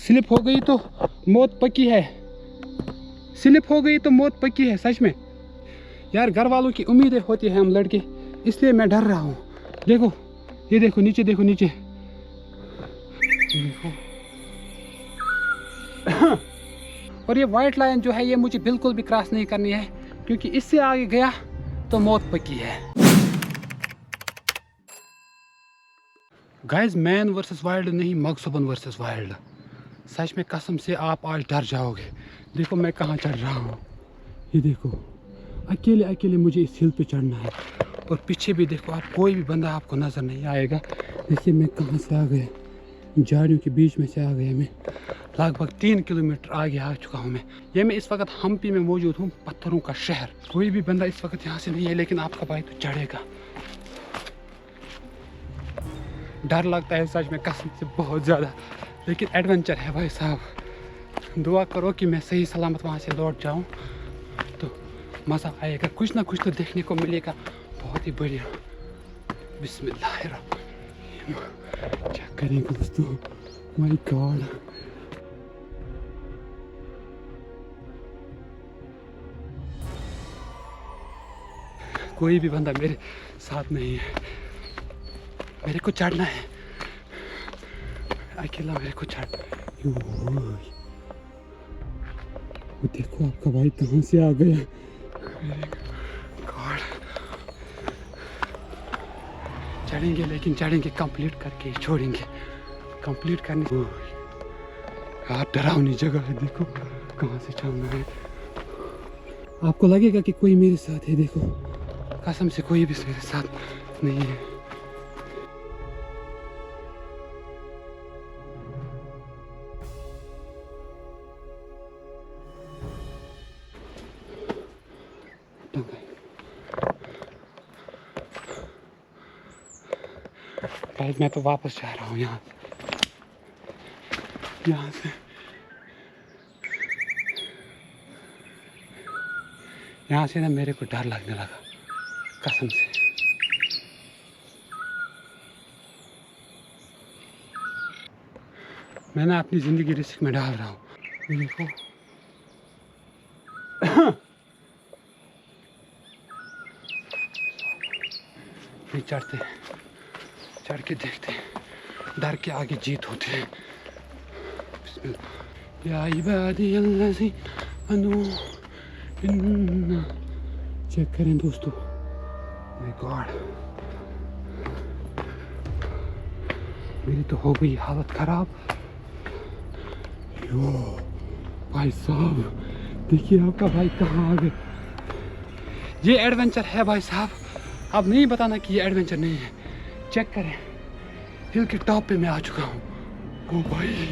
Slip हो गई तो मौत पक्की है, स्लिप हो गई तो मौत पक्की है सच में। यार घर वालों की उम्मीदें होती है हम लड़के, इसलिए मैं डर रहा हूँ। देखो ये देखो नीचे, देखो नीचे देखो। और ये वाइट लाइन जो है ये मुझे बिल्कुल भी क्रॉस नहीं करनी है, क्योंकि इससे आगे गया तो मौत पक्की है। गाइस मैन वर्सेस वाइल्ड नहीं, मकसूबन वर्सेस वाइल्ड। सच में कसम से आप आज डर जाओगे। देखो मैं कहाँ चढ़ रहा हूँ, ये देखो अकेले अकेले मुझे इस हिल पे चढ़ना है। और पीछे भी देखो आप, कोई भी बंदा आपको नज़र नहीं आएगा। देखिए मैं कहाँ से आ गया, झाड़ियों के बीच में से आ गया। मैं लगभग 3 किलोमीटर आगे आ चुका हूँ। मैं इस वक्त हम्पी में मौजूद हूँ, पत्थरों का शहर। कोई भी बंदा इस वक्त यहाँ से नहीं है, लेकिन आपका भाई तो चढ़ेगा। डर लगता है सच में कसम से बहुत ज़्यादा, लेकिन एडवेंचर है भाई साहब। दुआ करो कि मैं सही सलामत वहाँ से लौट जाऊँ तो मज़ा आएगा, कुछ ना कुछ तो देखने को मिलेगा। बहुत ही बढ़िया। बिस्मिल्लाहिर्रहमानिर्रहीम। चेक करें दोस्तों, माय गॉड। कोई भी बंदा मेरे साथ नहीं है, मेरे को चढ़ना है अकेला, मेरे को चढ़। वो देखो आपका भाई कहाँ से आ गया। गॉड चढ़ेंगे, लेकिन चढ़ेंगे कंप्लीट करके ही छोड़ेंगे। कंप्लीट करने यार डरावनी जगह है, देखो कहाँ से चढ़ना है। आपको लगेगा कि कोई मेरे साथ है, देखो कसम से कोई भी मेरे साथ नहीं है। गाइस मैं तो वापस जा रहा हूँ यहाँ से। यहाँ से ना मेरे को डर लगने लगा कसम से। मैं ना अपनी ज़िंदगी रिस्क में डाल रहा हूँ। देखो नहीं चढ़ते, चढ़ के देखते हैं, डर के आगे जीत होती है। या इबादी अल्लाज़ी अनु। चेक करें दोस्तों, माय गॉड मेरी तो हो गई हालत खराब। यो भाई साहब देखिए आपका भाई कहाँ आ गया। ये एडवेंचर है भाई साहब, अब नहीं बताना कि ये एडवेंचर नहीं है। चेक करें, हिल के टॉप पे मैं आ चुका हूँ। ओ भाई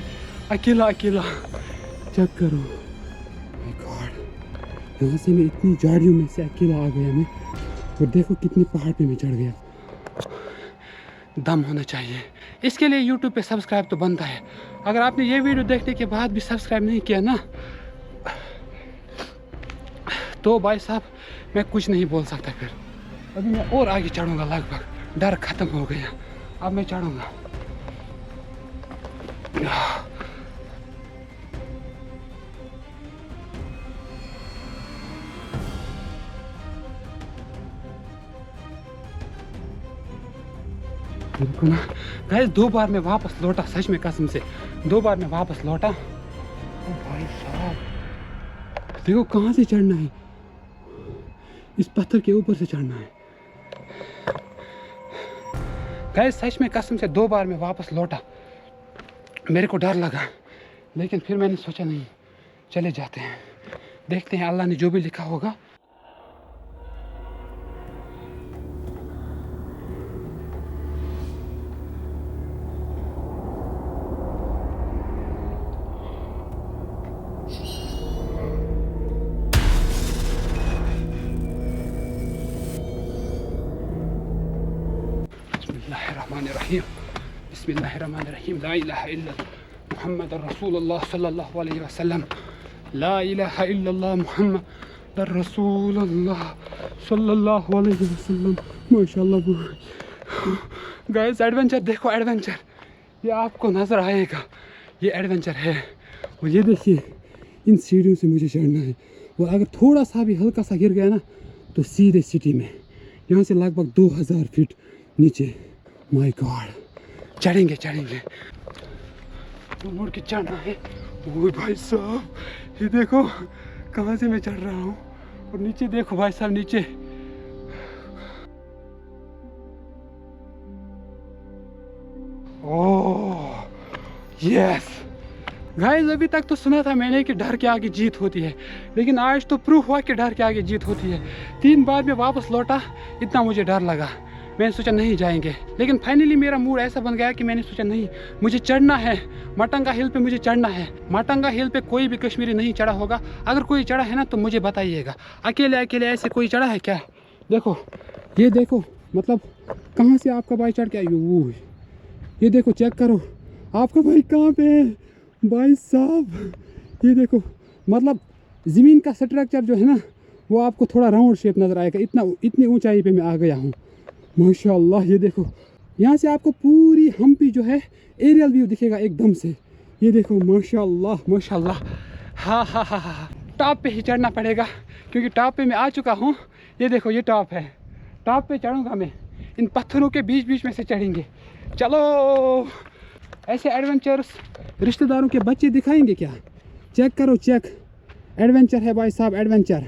अकेला अकेला, चेक करो। माय गॉड यहाँ से मैं इतनी झाड़ियों में से अकेला आ गया मैं। और देखो कितनी पहाड़ पे मैं चढ़ गया। दम होना चाहिए, इसके लिए YouTube पे सब्सक्राइब तो बनता है। अगर आपने ये वीडियो देखने के बाद भी सब्सक्राइब नहीं किया ना, तो भाई साहब मैं कुछ नहीं बोल सकता। फिर अभी मैं और आगे चढ़ूंगा, लगभग डर खत्म हो गया, अब मैं चढ़ूंगा। देखो ना गाइस, 2 बार मैं वापस लौटा, सच में कसम से 2 बार मैं वापस लौटा। ओ भाई साहब देखो कहाँ से चढ़ना है, इस पत्थर के ऊपर से चढ़ना है। गाइस सच में कसम से 2 बार मैं वापस लौटा, मेरे को डर लगा, लेकिन फिर मैंने सोचा नहीं चले जाते हैं, देखते हैं अल्लाह ने जो भी लिखा होगा। बिस्मिल्लाहिर्रहमानिर्रहीम। ला इलाहा इल्लल्लाह मुहम्मद रसूलुल्लाह सल्लल्लाहु अलैहि वसल्लम। ला इलाहा इल्लल्लाह मुहम्मद रसूलुल्लाह सल्लल्लाहु अलैहि वसल्लम। माशाल्लाह गाइस एडवेंचर देखो, एडवेंचर ये आपको नजर आएगा। ये एडवेंचर है। और ये देखिए इन सीढ़ियों से मुझे चढ़ना है, और अगर थोड़ा सा भी हल्का सा गिर गया ना तो सीधे सिटी में, यहाँ से लगभग 2000 फीट नीचे। माय गॉड, चढ़ेंगे चढ़ेंगे, तो मुड़ के चढ़ना है। ओह भाई साहब, ये देखो कहाँ से मैं चढ़ रहा हूँ, और नीचे देखो भाई साहब, नीचे ओह यस गाइस, अभी तक तो सुना था मैंने कि डर के आगे जीत होती है, लेकिन आज तो प्रूफ हुआ कि डर के आगे जीत होती है। 3 बार मैं वापस लौटा, इतना मुझे डर लगा, मैंने सोचा नहीं जाएंगे, लेकिन फाइनली मेरा मूड ऐसा बन गया कि मैंने सोचा नहीं, मुझे चढ़ना है माटंगा हिल पे, मुझे चढ़ना है। माटंगा हिल पे कोई भी कश्मीरी नहीं चढ़ा होगा, अगर कोई चढ़ा है ना तो मुझे बताइएगा। अकेले अकेले ऐसे कोई चढ़ा है क्या? देखो ये देखो, मतलब कहाँ से आपका भाई चढ़ के आयु, ये देखो चेक करो आपका भाई कहाँ पे है भाई साहब। ये देखो, मतलब ज़मीन का स्ट्रक्चर जो है ना वो आपको थोड़ा राउंड शेप नज़र आएगा, इतनी ऊंचाई पे मैं आ गया हूँ माशाल्लाह। ये देखो यहाँ से आपको पूरी हम्पी जो है एरियल व्यू दिखेगा एकदम से। ये देखो माशाल्लाह माशाल्लाह। हाँ हाँ हाँ हाँ, टॉप पे ही चढ़ना पड़ेगा क्योंकि टॉप पे मैं आ चुका हूँ। ये देखो ये टॉप है, टॉप पे चढ़ूँगा मैं, इन पत्थरों के बीच बीच में से चढ़ेंगे। चलो, ऐसे एडवेंचर्स रिश्तेदारों के बच्चे दिखाएंगे क्या? चेक करो चेक, एडवेंचर है भाई साहब, एडवेंचर।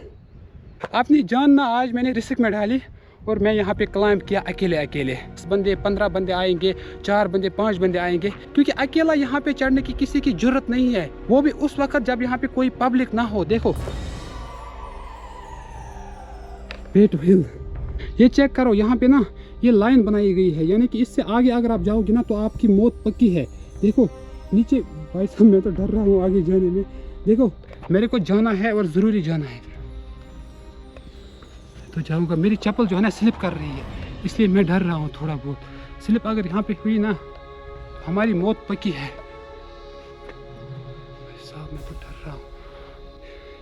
अपनी जान ना आज मैंने रिस्क में डाली और मैं यहाँ पे क्लाइंब किया अकेले अकेले। 10 बंदे 15 बंदे आएंगे, 4 बंदे 5 बंदे आएंगे, क्योंकि अकेला यहाँ पे चढ़ने की किसी की जरूरत नहीं है, वो भी उस वक्त जब यहाँ पे कोई पब्लिक ना हो। देखो पेट हिल, ये चेक करो, यहाँ पे ना ये लाइन बनाई गई है, यानी कि इससे आगे अगर आप जाओगे ना तो आपकी मौत पक्की है। देखो नीचे भाई साहब, मैं तो डर रहा हूँ आगे जाने में। देखो मेरे को जाना है और ज़रूरी जाना है तो जाऊँगा। मेरी चप्पल जो है ना स्लिप कर रही है, इसलिए मैं डर रहा हूँ थोड़ा बहुत। स्लिप अगर यहाँ पे हुई ना हमारी मौत पक्की है। भाई साहब मैं तो डर रहा हूँ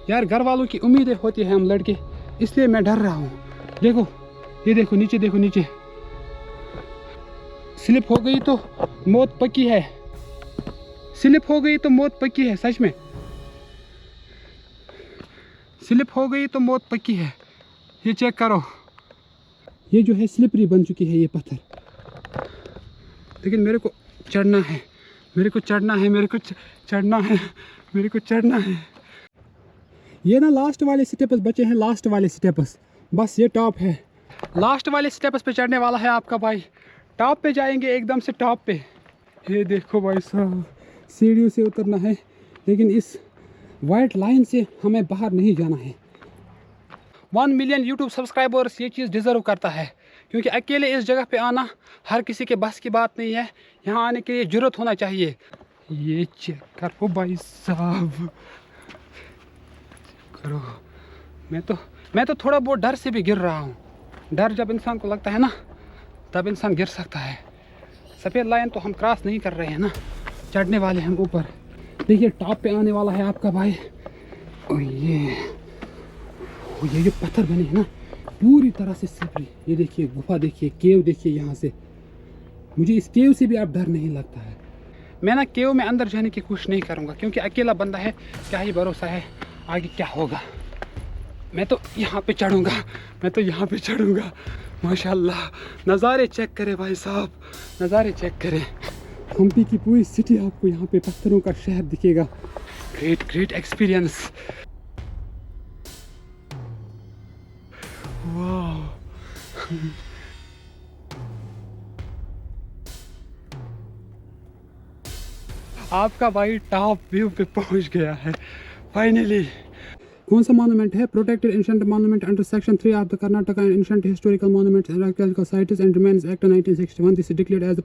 यार, घर वालों की उम्मीदें होती है हम लड़के, इसलिए मैं डर रहा हूँ। देखो ये देखो नीचे, देखो नीचे, स्लिप हो गई तो मौत पक्की है, स्लिप हो गई तो मौत पक्की है, सच में स्लिप हो गई तो मौत पक्की है। ये चेक करो, ये जो है स्लिपरी बन चुकी है ये पत्थर, लेकिन मेरे को चढ़ना है, मेरे को चढ़ना है, मेरे को चढ़ना है, मेरे को चढ़ना है। ये ना लास्ट वाले स्टेप्स बचे हैं, लास्ट वाले स्टेप्स, बस ये टॉप है। लास्ट वाले स्टेप्स पे चढ़ने वाला है आपका भाई, टॉप पे जाएंगे एकदम से टॉप पे। ये देखो भाई साहब, सीढ़ियों से उतरना है, लेकिन इस वाइट लाइन से हमें बाहर नहीं जाना है। 1 मिलियन यूट्यूब सब्सक्राइबर्स ये चीज़ डिज़र्व करता है, क्योंकि अकेले इस जगह पे आना हर किसी के बस की बात नहीं है, यहाँ आने के लिए ज़रूरत होना चाहिए। ये चेक करो भाई साहब, करो। मैं तो थोड़ा बहुत डर से भी गिर रहा हूँ। डर जब इंसान को लगता है ना तब इंसान गिर सकता है। सफ़ेद लाइन तो हम क्रॉस नहीं कर रहे हैं ना, चढ़ने वाले हम ऊपर। देखिए टॉप पे आने वाला है आपका भाई। और ये जो पत्थर बने हैं ना पूरी तरह से स्लिपरी। ये देखिए गुफा, देखिए केव, देखिए यहाँ से मुझे इस केव से भी अब डर नहीं लगता है। मैं ना केव में अंदर जाने की कोशिश नहीं करूँगा, क्योंकि अकेला बंदा है, क्या ही भरोसा है आगे क्या होगा। मैं तो यहाँ पे चढ़ूँगा, मैं तो यहाँ पे चढ़ूँगा। माशाल्लाह, नज़ारे चेक करें भाई साहब, नज़ारे चेक करें। हम्पी की पूरी सिटी आपको यहाँ पे पत्थरों का शहर दिखेगा। Great great experience. वाह, आपका भाई टॉप व्यू पे पहुँच गया है फाइनली। कौन सा मॉन्यूमेंट है? Protected ancient monument under section 3 of the Karnataka ancient historical monuments and archaeological sites and remains act 1961. This is declared as a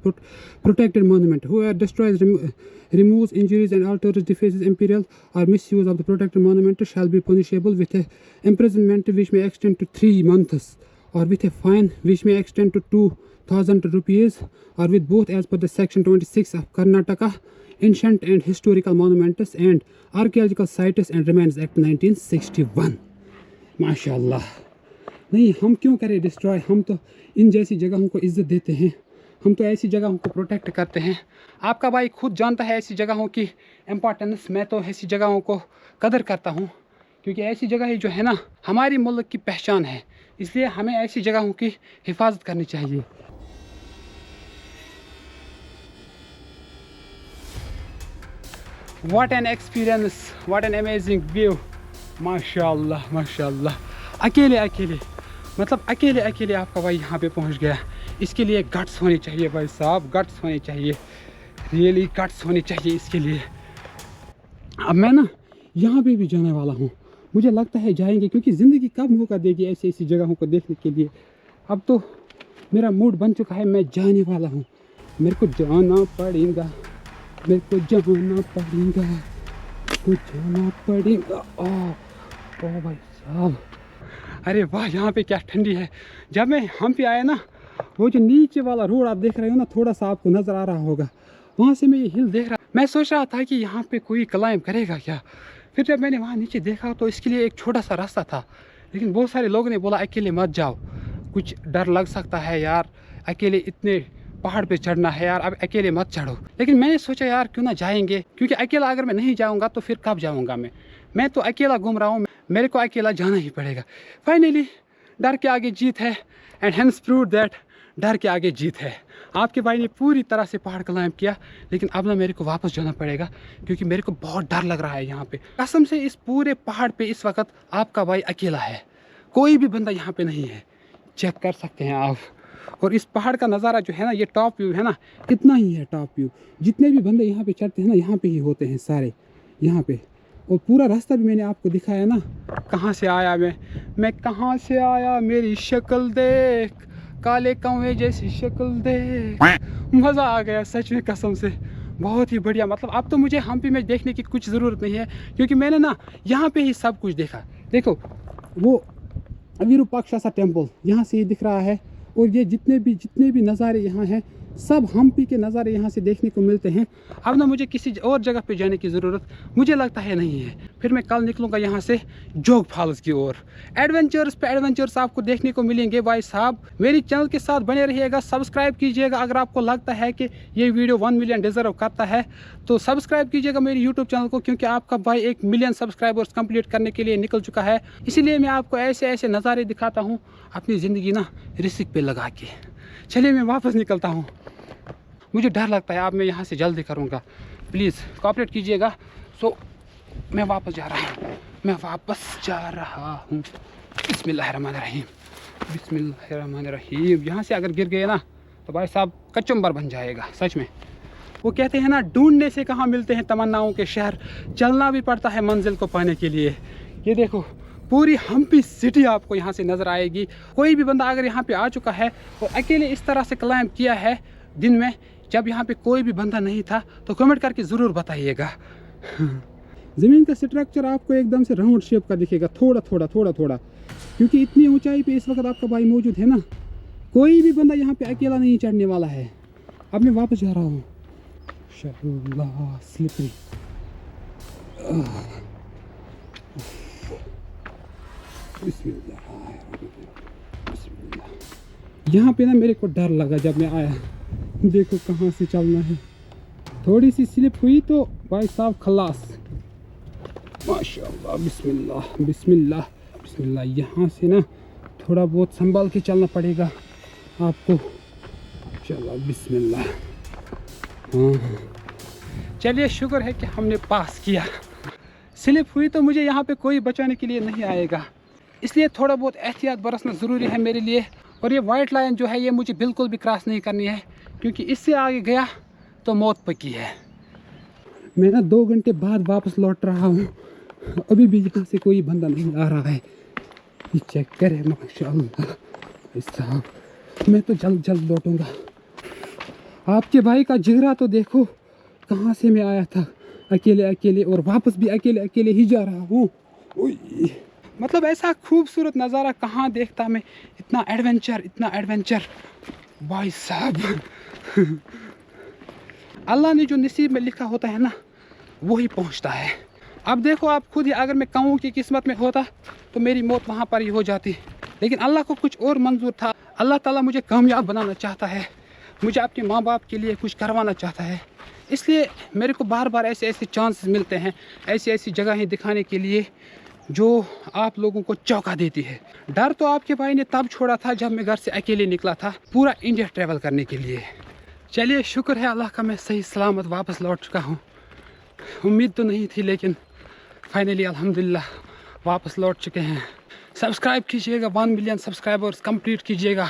protected monument. Whoever destroys, removes, injuries and alters, defaces, imperils or misuse of the protected monument shall be punishable with a imprisonment which may extend to 3 months or with a fine which may extend to 2,000 rupees or with both, as per the section 26 of Karnataka Ancient and Historical Monuments and Archaeological Sites and Remains Act 1961. माशाल्लाह। नहीं, हम क्यों करें destroy, हम तो इन जैसी जगहों को इज्जत देते हैं। हम तो ऐसी जगहों को प्रोटेक्ट करते हैं। आपका भाई खुद जानता है ऐसी जगहों की इम्पोर्टेंस। मैं तो ऐसी जगहों को कदर करता हूँ, क्योंकि ऐसी जगह जो है ना हमारी मुल्क की पहचान है, इसलिए हमें ऐसी जगहों की हिफाजत करनी चाहिए। What an experience, what an amazing view, माशाल्लाह माशाल्लाह। अकेले अकेले मतलब अकेले अकेले आपका भाई यहाँ पे पहुँच गया। इसके लिए गट्स होनी चाहिए भाई साहब, गट्स होनी चाहिए, रियली गट्स होनी चाहिए इसके लिए। अब मैं ना यहाँ पे भी जाने वाला हूँ, मुझे लगता है जाएंगे, क्योंकि ज़िंदगी कब मौका देगी ऐसी ऐसी जगहों को देखने के लिए। अब तो मेरा मूड बन चुका है, मैं जाने वाला हूँ, मेरे को जाना पड़ेगा, मेरे को जाना पड़ेगा, मेरे को जाना पड़ेगा। ओ भाई साहब, अरे वाह यहाँ पे क्या ठंडी है। जब मैं हम पे आया ना, वो जो नीचे वाला रोड आप देख रहे हो ना, थोड़ा सा आपको नज़र आ रहा होगा, वहाँ से मैं ये हिल देख रहा, मैं सोच रहा था कि यहाँ पे कोई क्लाइंब करेगा क्या। फिर जब मैंने वहाँ नीचे देखा तो इसके लिए एक छोटा सा रास्ता था, लेकिन बहुत सारे लोगों ने बोला अकेले मत जाओ, कुछ डर लग सकता है यार, अकेले इतने पहाड़ पे चढ़ना है यार, अब अकेले मत चढ़ो। लेकिन मैंने सोचा यार क्यों ना जाएंगे, क्योंकि अकेला अगर मैं नहीं जाऊँगा तो फिर कब जाऊँगा मैं तो अकेला घूम रहा हूँ, मेरे को अकेला जाना ही पड़ेगा। फाइनली डर के आगे जीत है, एंड हेंस प्रूव दैट डर के आगे जीत है। आपके भाई ने पूरी तरह से पहाड़ क्लाइंब किया, लेकिन अब ना मेरे को वापस जाना पड़ेगा, क्योंकि मेरे को बहुत डर लग रहा है यहाँ पे। कसम से इस पूरे पहाड़ पे इस वक्त आपका भाई अकेला है, कोई भी बंदा यहाँ पे नहीं है, चेक कर सकते हैं आप। और इस पहाड़ का नज़ारा जो है ना, ये टॉप व्यू है ना, इतना ही है टॉप व्यू। जितने भी बंदे यहाँ पे चढ़ते हैं ना, यहाँ पे ही होते हैं सारे यहाँ पे। और पूरा रास्ता भी मैंने आपको दिखाया ना, कहाँ से आया मैं कहाँ से आया, मेरी शक्ल देख, काले कौवे जैसी शक्ल देख। मज़ा आ गया सच में, कसम से बहुत ही बढ़िया। मतलब अब तो मुझे हम्पी में देखने की कुछ ज़रूरत नहीं है, क्योंकि मैंने ना यहाँ पे ही सब कुछ देखा। देखो वो विरूपाक्षा टेम्पल यहाँ से ही दिख रहा है, और ये जितने भी नज़ारे यहाँ हैं, सब हम्पी के नज़ारे यहाँ से देखने को मिलते हैं। अब ना मुझे किसी और जगह पे जाने की ज़रूरत मुझे लगता है नहीं है। फिर मैं कल निकलूँगा यहाँ से जोग फॉल्स की ओर। एडवेंचर्स पे एडवेंचर्स आपको देखने को मिलेंगे भाई साहब। मेरी चैनल के साथ बने रहिएगा, सब्सक्राइब कीजिएगा। अगर आपको लगता है कि ये वीडियो 1 मिलियन डिज़र्व करता है तो सब्सक्राइब कीजिएगा मेरे यूट्यूब चैनल को, क्योंकि आपका भाई 1 मिलियन सब्सक्राइबर्स कंप्लीट करने के लिए निकल चुका है। इसीलिए मैं आपको ऐसे ऐसे नज़ारे दिखाता हूँ अपनी ज़िंदगी ना रिस्क पे लगा के। चलिए मैं वापस निकलता हूँ, मुझे डर लगता है। अब मैं यहाँ से जल्दी करूँगा, प्लीज़ कोऑपरेट कीजिएगा। सो मैं वापस जा रहा हूँ। बिस्मिल्लाहिर्रहमानिर्रहीम, बिस्मिल्लाहिर्रहमानिर्रहीम। यहाँ से अगर गिर गए ना तो भाई साहब कचुम्बर बन जाएगा सच में। वो कहते हैं ना, ढूंढने से कहाँ मिलते हैं तमन्नाओं के शहर, चलना भी पड़ता है मंजिल को पाने के लिए। ये देखो पूरी हम्पी सिटी आपको यहाँ से नज़र आएगी। कोई भी बंदा अगर यहाँ पे आ चुका है और अकेले इस तरह से क्लाइंब किया है दिन में, जब यहाँ पे कोई भी बंदा नहीं था, तो कमेंट करके ज़रूर बताइएगा। ज़मीन का स्ट्रक्चर आपको एकदम से राउंड शेप का दिखेगा, थोड़ा थोड़ा, क्योंकि इतनी ऊंचाई पे इस वक्त आपका भाई मौजूद है ना। कोई भी बंदा यहाँ पे अकेला नहीं चढ़ने वाला है। अब मैं वापस जा रहा हूँ। स्लिपरी, यहाँ पे ना मेरे को डर लगा जब मैं आया। देखो कहाँ से चलना है, थोड़ी सी स्लिप हुई तो भाई साहब खलास। माशाल्लाह, बिस्मिल्लाह बिस्मिल्लाह बिस्मिल्लाह। यहाँ से ना थोड़ा बहुत संभाल के चलना पड़ेगा आपको। चलो बिस्मिल्लाह। हाँ चलिए, शुक्र है कि हमने पास किया। स्लिप हुई तो मुझे यहाँ पे कोई बचाने के लिए नहीं आएगा, इसलिए थोड़ा बहुत एहतियात बरतना ज़रूरी है मेरे लिए। और ये वाइट लाइन जो है ये मुझे बिल्कुल भी क्रॉस नहीं करनी है, क्योंकि इससे आगे गया तो मौत पक्की है। मैं ना 2 घंटे बाद वापस लौट रहा हूँ, अभी भी यहाँ से कोई बंदा नहीं आ रहा है। ये चेक करे, माशाअल्लाह साहब। मैं तो जल्द लौटूंगा। आपके भाई का जिगरा तो देखो, कहाँ से मैं आया था अकेले और वापस भी अकेले ही जा रहा हूँ। मतलब ऐसा खूबसूरत नज़ारा कहाँ देखता मैं, इतना एडवेंचर भाई साहब। अल्लाह ने जो नसीब में लिखा होता है ना, वही पहुँचता है। अब देखो आप खुद ही, अगर मैं कहूँ कि किस्मत में होता तो मेरी मौत वहाँ पर ही हो जाती, लेकिन अल्लाह को कुछ और मंजूर था। अल्लाह ताला मुझे कामयाब बनाना चाहता है, मुझे अपने माँ बाप के लिए कुछ करवाना चाहता है। इसलिए मेरे को बार बार ऐसे ऐसे चांसेस मिलते हैं, ऐसी ऐसी जगहें दिखाने के लिए जो आप लोगों को चौंका देती है। डर तो आपके भाई ने तब छोड़ा था जब मैं घर से अकेले निकला था पूरा इंडिया ट्रैवल करने के लिए। चलिए शुक्र है अल्लाह का, मैं सही सलामत वापस लौट चुका हूँ। उम्मीद तो नहीं थी लेकिन फाइनली अल्हम्दुलिल्लाह वापस लौट चुके हैं। सब्सक्राइब कीजिएगा, 1 मिलियन सब्सक्राइबर्स कंप्लीट कीजिएगा।